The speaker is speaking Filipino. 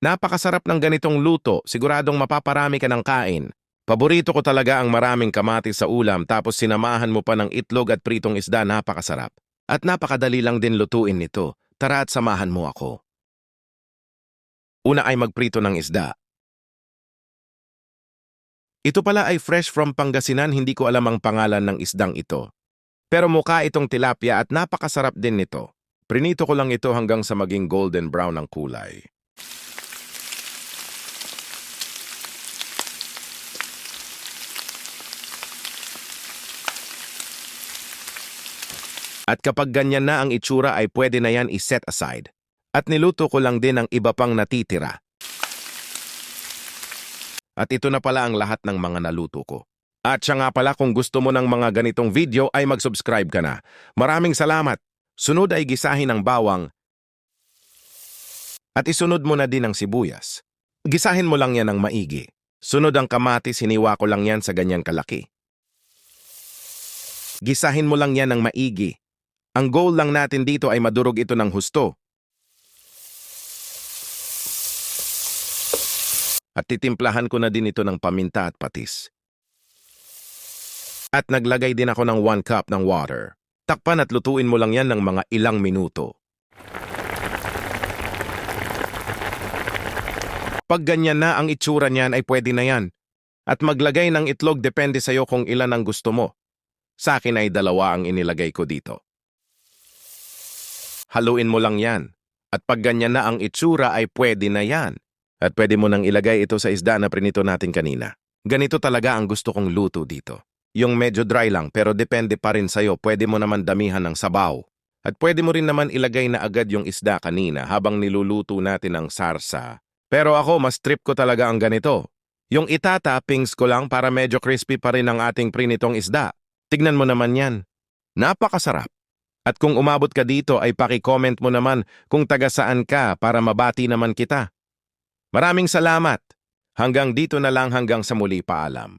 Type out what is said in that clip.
Napakasarap ng ganitong luto, siguradong mapaparami ka ng kain. Paborito ko talaga ang maraming kamatis sa ulam tapos sinamahan mo pa ng itlog at pritong isda, napakasarap. At napakadali lang din lutuin nito. Tara at samahan mo ako. Una ay magprito ng isda. Ito pala ay fresh from Pangasinan, hindi ko alam ang pangalan ng isdang ito. Pero mukha itong tilapia at napakasarap din nito. Prinito ko lang ito hanggang sa maging golden brown ang kulay. At kapag ganyan na ang itsura ay pwede na yan i-set aside. At niluto ko lang din ang iba pang natitira. At ito na pala ang lahat ng mga naluto ko. At siya nga pala, kung gusto mo ng mga ganitong video ay mag-subscribe ka na. Maraming salamat. Sunod ay gisahin ang bawang. At isunod mo na din ang sibuyas. Gisahin mo lang yan ng maigi. Sunod ang kamatis, hiniwa ko lang yan sa ganyan kalaki. Gisahin mo lang yan ng maigi. Ang goal lang natin dito ay madurog ito ng husto. At titimplahan ko na din ito ng paminta at patis. At naglagay din ako ng 1 cup ng water. Takpan at lutuin mo lang yan ng mga ilang minuto. Pag ganyan na ang itsura niyan ay pwede na yan. At maglagay ng itlog, depende sa'yo kung ilan ang gusto mo. Sa akin ay 2 ang inilagay ko dito. Haluin mo lang yan. At pag ganyan na ang itsura ay pwede na yan. At pwede mo nang ilagay ito sa isda na prinito natin kanina. Ganito talaga ang gusto kong luto dito. Yung medyo dry lang, pero depende pa rin sa'yo. Pwede mo naman damihan ng sabaw. At pwede mo rin naman ilagay na agad yung isda kanina habang niluluto natin ang sarsa. Pero ako, mas trip ko talaga ang ganito. Yung itatappings ko lang para medyo crispy pa rin ang ating prinitong isda. Tignan mo naman yan. Napakasarap. At kung umabot ka dito ay paki-comment mo naman kung taga saan ka para mabati naman kita. Maraming salamat. Hanggang dito na lang, hanggang sa muli, paalam.